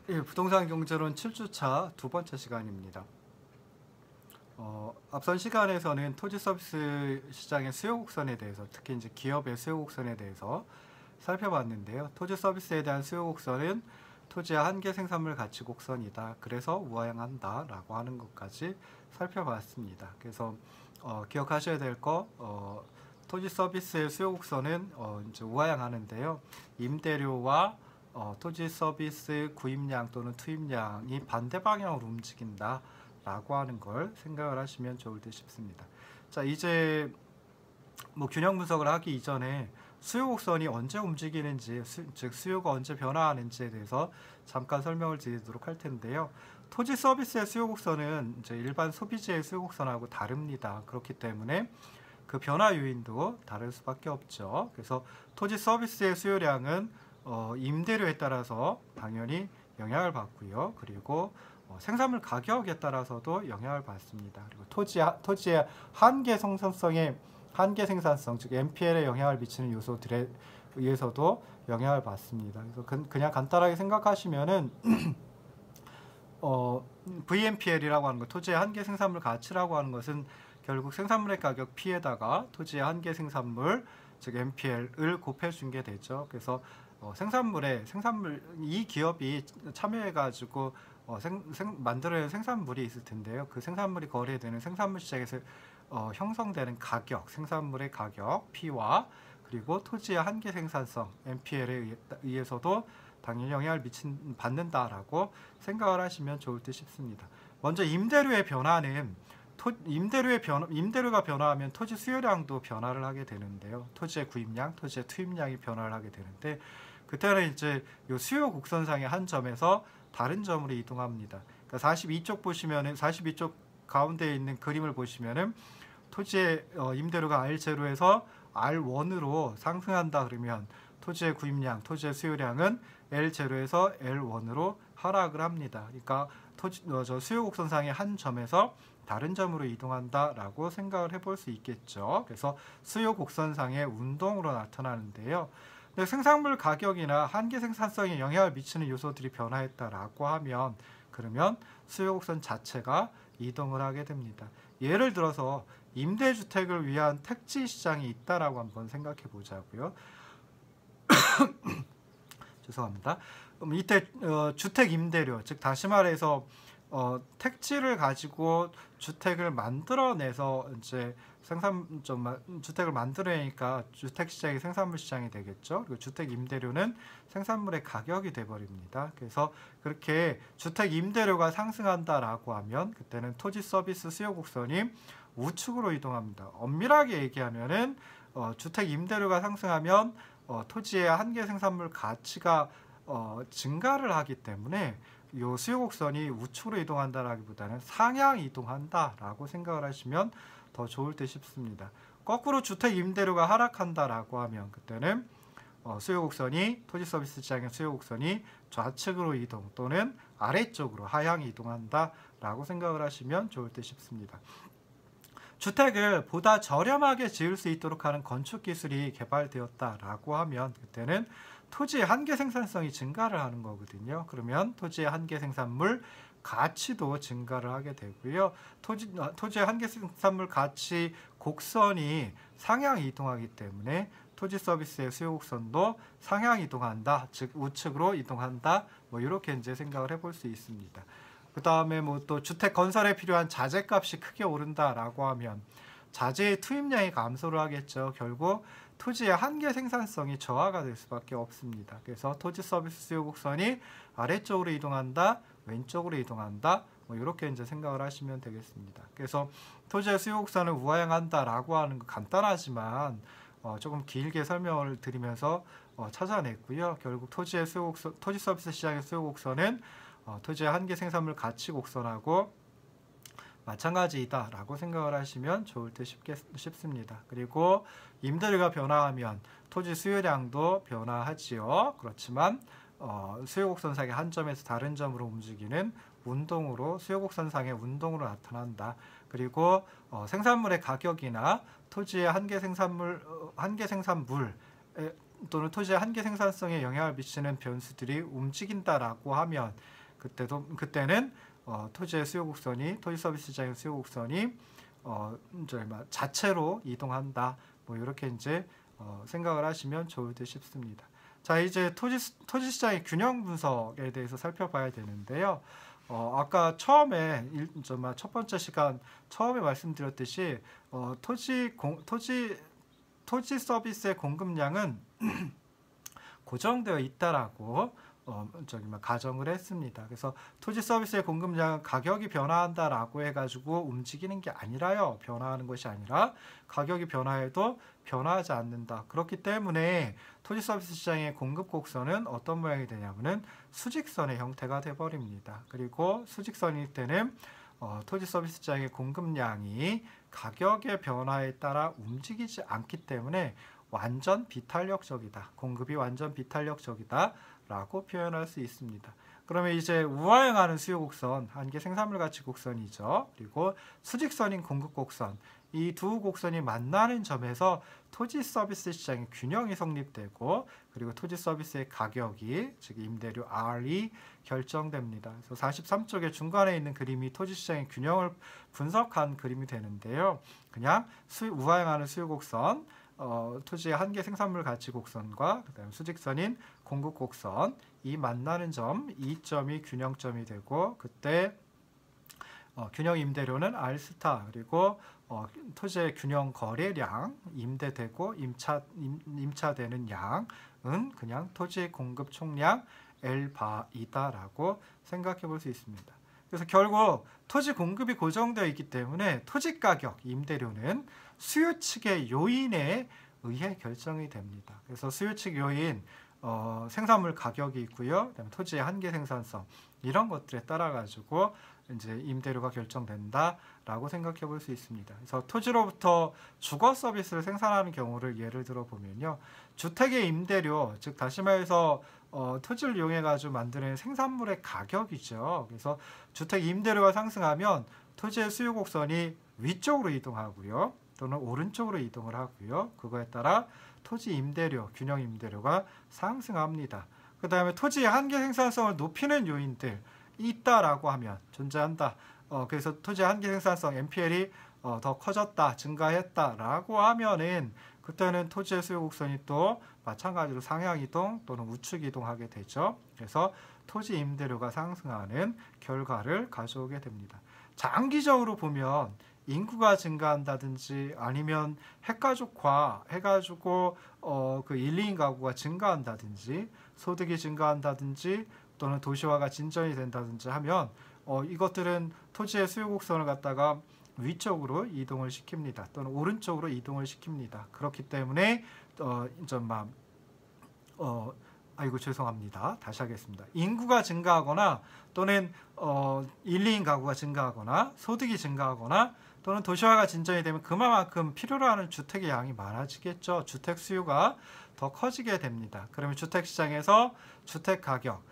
예, 부동산 경제론 7주차 두 번째 시간입니다. 앞선 시간에서는 토지 서비스 시장의 수요 곡선에 대해서, 특히 이제 기업의 수요 곡선에 대해서 살펴봤는데요. 토지 서비스에 대한 수요 곡선은 토지의 한계 생산물 가치 곡선이다. 그래서 우하향한다라고 하는 것까지 살펴봤습니다. 그래서 기억하셔야 될 거, 토지 서비스의 수요 곡선은 이제 우하향하는데요. 임대료와 토지 서비스 구입량 또는 투입량이 반대 방향으로 움직인다 라고 하는 걸 생각을 하시면 좋을 듯 싶습니다. 자, 이제 균형 분석을 하기 이전에 수요 곡선이 언제 움직이는지, 즉 수요가 언제 변화하는지에 대해서 잠깐 설명을 드리도록 할 텐데요. 토지 서비스의 수요 곡선은 이제 일반 소비재의 수요 곡선하고 다릅니다. 그렇기 때문에 그 변화 요인도 다를 수밖에 없죠. 그래서 토지 서비스의 수요량은 임대료에 따라서 당연히 영향을 받고요. 그리고 생산물 가격에 따라서도 영향을 받습니다. 그리고 토지의 한계 생산성, 즉 MPL에 영향을 미치는 요소들에 의해서도 영향을 받습니다. 그래서 그냥 간단하게 생각하시면은 VMPL이라고 하는 것, 토지의 한계 생산물 가치라고 하는 것은 결국 생산물의 가격 P에다가 토지의 한계 생산물, 즉 MPL을 곱해준 게 되죠. 그래서 생산물 이 기업이 참여해가지고 만들어낸 생산물이 있을 텐데요. 그 생산물이 거래되는 생산물 시장에서 형성되는 가격, 생산물의 가격 P와 그리고 토지의 한계 생산성 MPL에 의해서도 당연히 영향을 받는다라고 생각을 하시면 좋을 듯 싶습니다. 먼저 임대료의 변화는 임대료가 변화하면 토지 수요량도 변화를 하게 되는데요. 토지의 구입량, 토지의 투입량이 변화를 하게 되는데 그때는 이제 요 수요 곡선상의 한 점에서 다른 점으로 이동합니다. 그러니까 42쪽 보시면은 42쪽 가운데에 있는 그림을 보시면은 토지의 임대료가 R0에서 R1으로 상승한다 그러면 토지의 구입량, 토지의 수요량은 L0에서 L1으로 하락을 합니다. 그러니까 수요 곡선상의 한 점에서 다른 점으로 이동한다라고 생각을 해볼 수 있겠죠. 그래서 수요 곡선상의 운동으로 나타나는데요. 생산물 가격이나 한계 생산성에 영향을 미치는 요소들이 변화했다라고 하면 그러면 수요 곡선 자체가 이동을 하게 됩니다. 예를 들어서 임대주택을 위한 택지 시장이 있다라고 한번 생각해 보자고요. 죄송합니다. 이때 주택 임대료, 즉 다시 말해서 택지를 가지고 주택을 만들어내서 이제 주택을 만들어내니까 주택 시장이 생산물 시장이 되겠죠. 그리고 주택 임대료는 생산물의 가격이 돼버립니다. 그래서 그렇게 주택 임대료가 상승한다라고 하면 그때는 토지 서비스 수요 곡선이 우측으로 이동합니다. 엄밀하게 얘기하면은 주택 임대료가 상승하면 토지의 한계 생산물 가치가 증가를 하기 때문에 이 수요 곡선이 우측으로 이동한다라기보다는 상향 이동한다라고 생각을 하시면 더 좋을 듯 싶습니다. 거꾸로 주택 임대료가 하락한다라고 하면 그때는 수요 곡선이 토지 서비스 시장의 수요 곡선이 좌측으로 이동 또는 아래쪽으로 하향 이동한다라고 생각을 하시면 좋을 듯 싶습니다. 주택을 보다 저렴하게 지을 수 있도록 하는 건축 기술이 개발되었다라고 하면 그때는 토지의 한계 생산성이 증가를 하는 거거든요. 그러면 토지의 한계 생산물 가치도 증가를 하게 되고요. 토지의 한계 생산물 가치 곡선이 상향 이동하기 때문에 토지 서비스의 수요 곡선도 상향 이동한다, 즉 우측으로 이동한다, 이렇게 이제 생각을 해볼 수 있습니다. 그 다음에 또 주택 건설에 필요한 자재값이 크게 오른다라고 하면 자재의 투입량이 감소를 하겠죠. 결국 토지의 한계 생산성이 저하가 될 수밖에 없습니다. 그래서 토지 서비스 수요 곡선이 아래쪽으로 이동한다, 왼쪽으로 이동한다, 이렇게 이제 생각을 하시면 되겠습니다. 그래서 토지의 수요 곡선을 우하향한다라고 하는 거 간단하지만 조금 길게 설명을 드리면서 찾아냈고요. 결국 토지 서비스 시장의 수요 곡선은 토지의 한계 생산물 가치 곡선하고 마찬가지이다라고 생각을 하시면 좋을 듯 싶습니다. 그리고 임대료가 변화하면 토지 수요량도 변화하지요. 그렇지만 수요곡선상의 한 점에서 다른 점으로 움직이는 운동으로 수요곡선상의 운동으로 나타난다. 그리고 생산물의 가격이나 토지의 한계 생산물에 또는 토지의 한계 생산성에 영향을 미치는 변수들이 움직인다라고 하면 그때는 토지의 수요 곡선이 토지 서비스 시장의 수요 곡선이 자체로 이동한다. 뭐 이렇게 이제 생각을 하시면 좋을 듯 싶습니다. 자, 이제 토지 시장의 균형 분석에 대해서 살펴봐야 되는데요. 아까 처음에 첫 번째 시간 처음에 말씀드렸듯이 토지 서비스의 공급량은 고정되어 있다라고 가정을 했습니다. 그래서 토지 서비스의 공급량은 가격이 변화한다라고 해가지고 움직이는 게 아니라요. 변화하는 것이 아니라 가격이 변화해도 변화하지 않는다. 그렇기 때문에 토지 서비스 시장의 공급 곡선은 어떤 모양이 되냐면은 수직선의 형태가 돼버립니다. 그리고 수직선일 때는 토지 서비스 시장의 공급량이 가격의 변화에 따라 움직이지 않기 때문에 완전 비탄력적이다. 공급이 완전 비탄력적이다. 라고 표현할 수 있습니다. 그러면 이제 우하행하는 수요 곡선, 한계 생산물 가치 곡선이죠. 그리고 수직선인 공급 곡선, 이 두 곡선이 만나는 점에서 토지 서비스 시장의 균형이 성립되고 그리고 토지 서비스의 가격이 즉 임대료 R이 결정됩니다. 그래서 43쪽의 중간에 있는 그림이 토지 시장의 균형을 분석한 그림이 되는데요. 그냥 우하행하는 수요 곡선, 토지의 한계 생산물 가치 곡선과 그다음 수직선인 공급 곡선 이 만나는 점, 이 점이 균형점이 되고 그때 균형 임대료는 R 스타 그리고 토지의 균형 거래량 임대되고 임차되는 양은 그냥 토지 공급 총량 L 바이다라고 생각해 볼 수 있습니다. 그래서 결국 토지 공급이 고정되어 있기 때문에 토지 가격 임대료는 수요 측의 요인에 의해 결정이 됩니다. 그래서 수요 측 요인 생산물 가격이 있고요. 그다음에 토지의 한계 생산성 이런 것들에 따라 가지고 이제 임대료가 결정된다라고 생각해 볼 수 있습니다. 그래서 토지로부터 주거 서비스를 생산하는 경우를 예를 들어 보면요. 주택의 임대료, 즉 다시 말해서 토지를 이용해 가지고 만드는 생산물의 가격이죠. 그래서 주택 임대료가 상승하면 토지의 수요 곡선이 위쪽으로 이동하고요. 또는 오른쪽으로 이동을 하고요. 그거에 따라 토지 임대료, 균형 임대료가 상승합니다. 그 다음에 토지의 한계 생산성을 높이는 요인들 있다라고 하면 존재한다. 그래서 토지의 한계 생산성 MPL이 더 커졌다, 증가했다라고 하면은 그때는 토지의 수요 곡선이 또 마찬가지로 상향 이동 또는 우측 이동하게 되죠. 그래서 토지 임대료가 상승하는 결과를 가져오게 됩니다. 장기적으로 보면 인구가 증가한다든지 아니면 핵가족화 해가지고 그 1, 2인 가구가 증가한다든지 소득이 증가한다든지 또는 도시화가 진전이 된다든지 하면 이것들은 토지의 수요 곡선을 갖다가 위쪽으로 이동을 시킵니다. 또는 오른쪽으로 이동을 시킵니다. 그렇기 때문에 아이고 죄송합니다. 다시 하겠습니다. 인구가 증가하거나 또는 1, 2인 가구가 증가하거나 소득이 증가하거나 또는 도시화가 진전이 되면 그만큼 필요로 하는 주택의 양이 많아지겠죠. 주택 수요가 더 커지게 됩니다. 그러면 주택시장에서 주택 가격,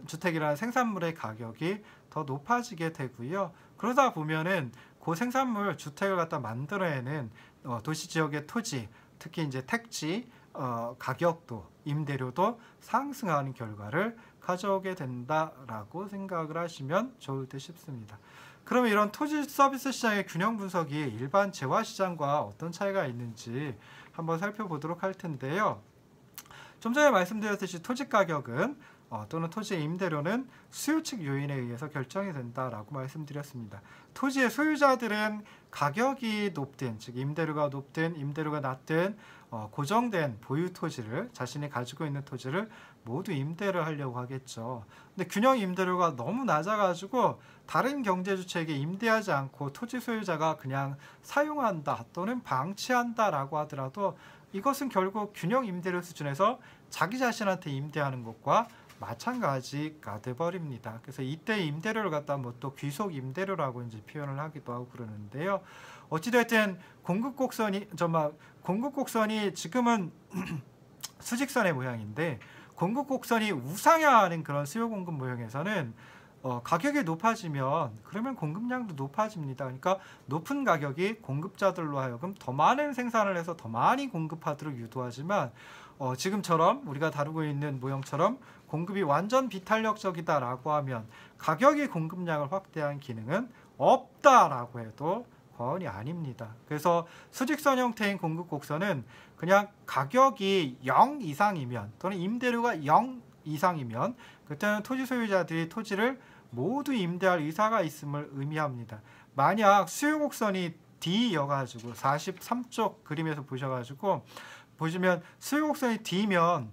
주택이라는 생산물의 가격이 더 높아지게 되고요. 그러다 보면은 그 생산물 주택을 갖다 만들어내는 도시 지역의 토지, 특히 이제 택지 가격도 임대료도 상승하는 결과를 가져오게 된다라고 생각을 하시면 좋을 듯 싶습니다. 그러면 이런 토지 서비스 시장의 균형 분석이 일반 재화 시장과 어떤 차이가 있는지 한번 살펴보도록 할 텐데요. 좀 전에 말씀드렸듯이 토지 가격은 또는 토지의 임대료는 수요 측 요인에 의해서 결정이 된다라고 말씀드렸습니다. 토지의 소유자들은 가격이 높든 즉 임대료가 높든 임대료가 낮든 고정된 보유 토지를 자신이 가지고 있는 토지를 모두 임대를 하려고 하겠죠. 근데 균형 임대료가 너무 낮아가지고 다른 경제주체에게 임대하지 않고 토지 소유자가 그냥 사용한다 또는 방치한다라고 하더라도 이것은 결국 균형 임대료 수준에서 자기 자신한테 임대하는 것과 마찬가지가 돼버립니다. 그래서 이때 임대료를 갖다 뭐 또 귀속 임대료라고 이제 표현을 하기도 하고 그러는데요. 어찌됐든 공급 곡선이 지금은 수직선의 모양인데 공급 곡선이 우상향하는 그런 수요 공급 모형에서는 가격이 높아지면 그러면 공급량도 높아집니다. 그러니까 높은 가격이 공급자들로 하여금 더 많은 생산을 해서 더 많이 공급하도록 유도하지만 지금처럼 우리가 다루고 있는 모형처럼 공급이 완전 비탄력적이다라고 하면 가격이 공급량을 확대한 기능은 없다라고 해도 과언이 아닙니다. 그래서 수직선 형태인 공급 곡선은 그냥 가격이 0 이상이면 또는 임대료가 0 이상이면 그때는 토지 소유자들이 토지를 모두 임대할 의사가 있음을 의미합니다. 만약 수요 곡선이 D여가지고 43쪽 그림에서 보시면 수요 곡선이 D면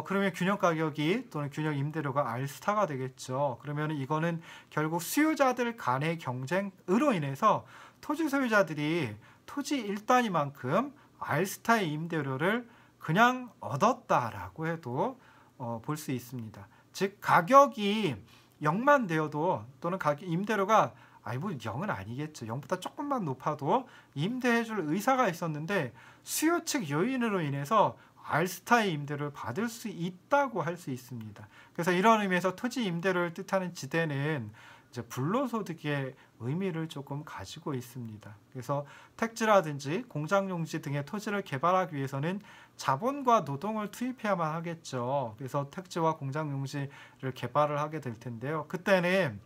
그러면 균형 가격이 또는 균형 임대료가 R스타가 되겠죠. 그러면 이거는 결국 수요자들 간의 경쟁으로 인해서 토지 소유자들이 토지 1단위만큼 R스타의 임대료를 그냥 얻었다라고 해도 볼 수 있습니다. 즉 가격이 0만 되어도 또는 임대료가 뭐 0은 아니겠죠. 0보다 조금만 높아도 임대해줄 의사가 있었는데 수요 측 요인으로 인해서 R스타의 임대료를 받을 수 있다고 할 수 있습니다. 그래서 이런 의미에서 토지 임대료를 뜻하는 지대는 이제 불로소득의 의미를 조금 가지고 있습니다. 그래서 택지라든지 공장용지 등의 토지를 개발하기 위해서는 자본과 노동을 투입해야만 하겠죠. 그래서 택지와 공장용지를 개발을 하게 될 텐데요. 그때는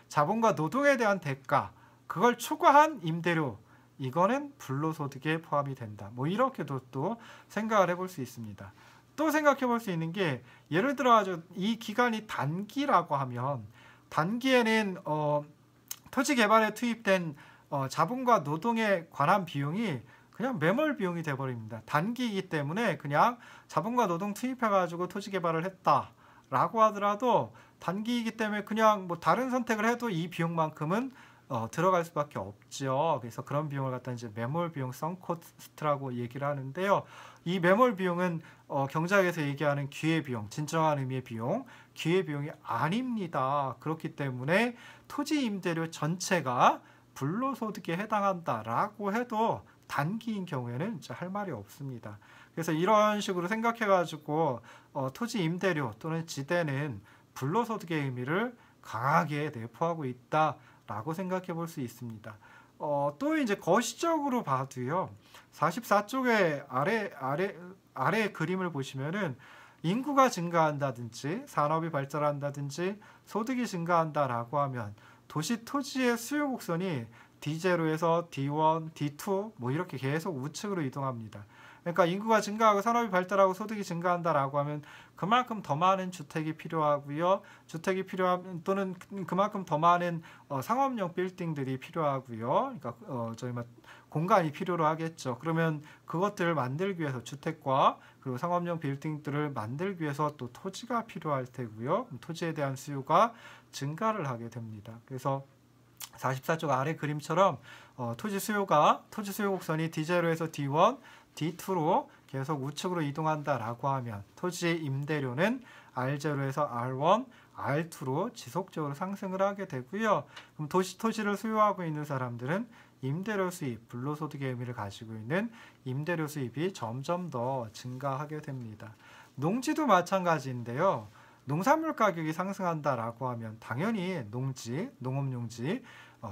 자본과 노동에 대한 대가, 그걸 추가한 임대료, 이거는 불로소득에 포함이 된다. 뭐 이렇게도 또 생각을 해볼 수 있습니다. 또 생각해 볼 수 있는 게 예를 들어 이 기간이 단기라고 하면 단기에는 토지 개발에 투입된 자본과 노동에 관한 비용이 그냥 매몰 비용이 돼버립니다. 단기이기 때문에 그냥 자본과 노동 투입해가지고 토지 개발을 했다라고 하더라도 단기이기 때문에 그냥 뭐 다른 선택을 해도 이 비용만큼은 들어갈 수밖에 없죠. 그래서 그런 비용을 갖다 이제 매몰 비용, 썬코스트라고 얘기를 하는데요. 이 매몰 비용은 경제학에서 얘기하는 기회 비용, 진정한 의미의 비용, 기회 비용이 아닙니다. 그렇기 때문에 토지 임대료 전체가 불로소득에 해당한다라고 해도 단기인 경우에는 할 말이 없습니다. 그래서 이런 식으로 생각해가지고 토지 임대료 또는 지대는 불로소득의 의미를 강하게 내포하고 있다라고 생각해 볼 수 있습니다. 또 이제 거시적으로 봐도요. 44쪽의 아래 그림을 보시면은 인구가 증가한다든지 산업이 발달한다든지 소득이 증가한다라고 하면 도시 토지의 수요 곡선이 D0에서 D1, D2 뭐 이렇게 계속 우측으로 이동합니다. 그러니까 인구가 증가하고 산업이 발달하고 소득이 증가한다라고 하면 그만큼 더 많은 주택이 필요하고요. 주택이 필요하면 또는 그만큼 더 많은 상업용 빌딩들이 필요하고요. 그러니까 공간이 필요로 하겠죠. 그러면 그것들을 만들기 위해서 주택과 그리고 상업용 빌딩들을 만들기 위해서 또 토지가 필요할 테고요. 토지에 대한 수요가 증가를 하게 됩니다. 그래서 44쪽 아래 그림처럼 토지 수요 곡선이 D0에서 D1, D2로 계속 우측으로 이동한다라고 하면 토지 임대료는 R0에서 R1, R2로 지속적으로 상승을 하게 되고요. 그럼 토지를 수요하고 있는 사람들은 임대료 수입, 불로소득의 의미를 가지고 있는 임대료 수입이 점점 더 증가하게 됩니다. 농지도 마찬가지인데요. 농산물 가격이 상승한다라고 하면 당연히 농업용지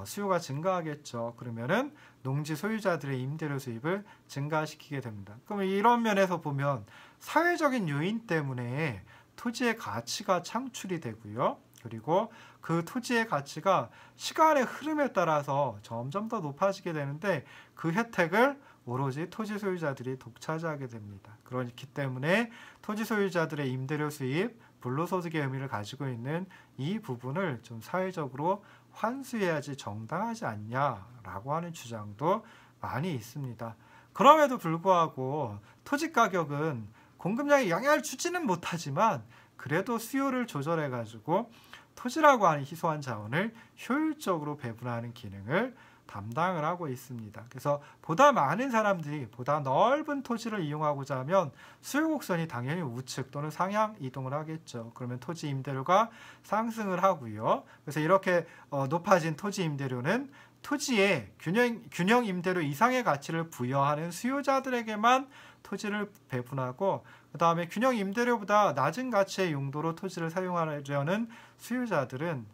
수요가 증가하겠죠. 그러면은 농지 소유자들의 임대료 수입을 증가시키게 됩니다. 그럼 이런 면에서 보면 사회적인 요인 때문에 토지의 가치가 창출이 되고요. 그리고 그 토지의 가치가 시간의 흐름에 따라서 점점 더 높아지게 되는데 그 혜택을 오로지 토지 소유자들이 독차지하게 됩니다. 그렇기 때문에 토지 소유자들의 임대료 수입, 불로소득의 의미를 가지고 있는 이 부분을 좀 사회적으로 환수해야지 정당하지 않냐라고 하는 주장도 많이 있습니다. 그럼에도 불구하고 토지 가격은 공급량에 영향을 주지는 못하지만 그래도 수요를 조절해가지고 토지라고 하는 희소한 자원을 효율적으로 배분하는 기능을 담당을 하고 있습니다. 그래서 보다 많은 사람들이 보다 넓은 토지를 이용하고자 하면 수요 곡선이 당연히 우측 또는 상향 이동을 하겠죠. 그러면 토지 임대료가 상승을 하고요. 그래서 이렇게 높아진 토지 임대료는 토지에 균형 임대료 이상의 가치를 부여하는 수요자들에게만 토지를 배분하고 그 다음에 균형 임대료보다 낮은 가치의 용도로 토지를 사용하려는 수요자들은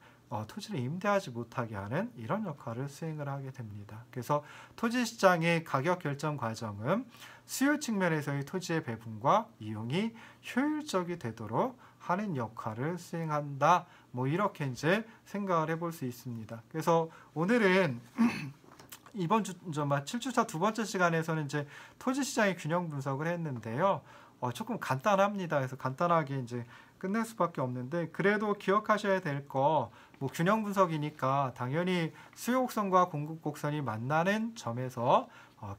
토지를 임대하지 못하게 하는 이런 역할을 수행을 하게 됩니다. 그래서 토지시장의 가격 결정 과정은 수요 측면에서의 토지의 배분과 이용이 효율적이 되도록 하는 역할을 수행한다. 뭐 이렇게 이제 생각을 해볼 수 있습니다. 그래서 오늘은 이번 7주차 두 번째 시간에서는 이제 토지 시장의 균형 분석을 했는데요. 조금 간단합니다. 그래서 간단하게 이제 끝낼 수밖에 없는데, 그래도 기억하셔야 될 거, 뭐 균형 분석이니까 당연히 수요 곡선과 공급 곡선이 만나는 점에서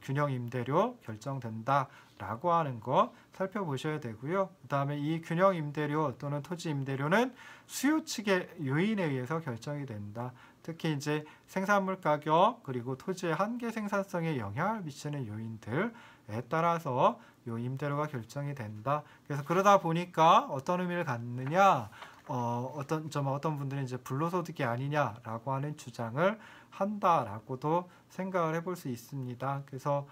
균형 임대료 결정된다라고 하는 거 살펴보셔야 되고요. 그 다음에 이 균형 임대료 또는 토지 임대료는 수요 측의 요인에 의해서 결정이 된다. 특히 이제 생산물 가격 그리고 토지의 한계 생산성에 영향을 미치는 요인들에 따라서 요 임대료가 결정이 된다. 그래서 그러다 보니까 어떤 의미를 갖느냐, 어떤 분들은 이제 불로소득이 아니냐라고 하는 주장을 한다라고도 생각을 해볼 수 있습니다. 그래서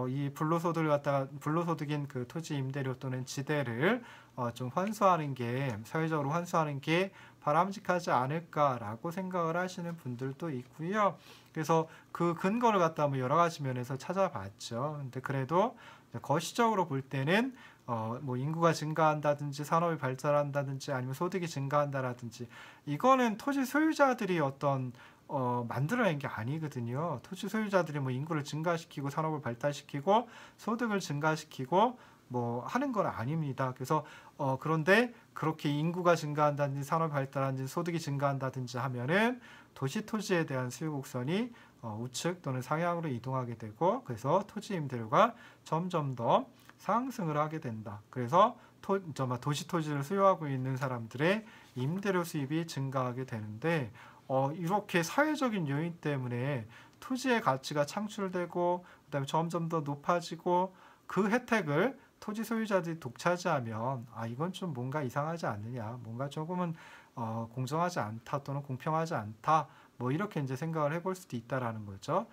이 불로소득인 그 토지 임대료 또는 지대를 좀 환수하는 게, 사회적으로 환수하는 게 바람직하지 않을까라고 생각을 하시는 분들도 있고요. 그래서 그 근거를 갖다 뭐 여러 가지 면에서 찾아봤죠. 근데 그래도 거시적으로 볼 때는 뭐 인구가 증가한다든지 산업이 발전한다든지 아니면 소득이 증가한다라든지, 이거는 토지 소유자들이 만들어낸 게 아니거든요. 토지 소유자들이 뭐 인구를 증가시키고 산업을 발달시키고 소득을 증가시키고 뭐 하는 건 아닙니다. 그래서 그런데 그렇게 인구가 증가한다든지 산업이 발달한다든지 소득이 증가한다든지 하면은 도시 토지에 대한 수요 곡선이 우측 또는 상향으로 이동하게 되고, 그래서 토지 임대료가 점점 더 상승을 하게 된다. 그래서 도시 토지를 수요하고 있는 사람들의 임대료 수입이 증가하게 되는데, 이렇게 사회적인 요인 때문에 토지의 가치가 창출되고 그다음에 점점 더 높아지고 그 혜택을 토지 소유자들이 독차지하면 이건 좀 뭔가 이상하지 않느냐, 뭔가 조금은 공정하지 않다 또는 공평하지 않다, 뭐 이렇게 이제 생각을 해볼 수도 있다라는 거죠.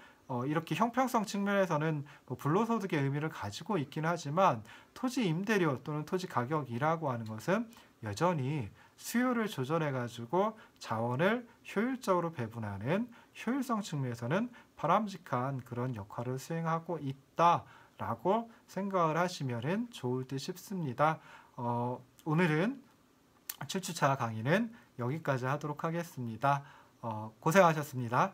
이렇게 형평성 측면에서는 뭐 불로소득의 의미를 가지고 있긴 하지만 토지 임대료 또는 토지 가격이라고 하는 것은 여전히 수요를 조절해 가지고 자원을 효율적으로 배분하는 효율성 측면에서는 바람직한 그런 역할을 수행하고 있다라고 생각을 하시면 좋을 듯 싶습니다. 오늘은 7주차 강의는 여기까지 하도록 하겠습니다. 고생하셨습니다.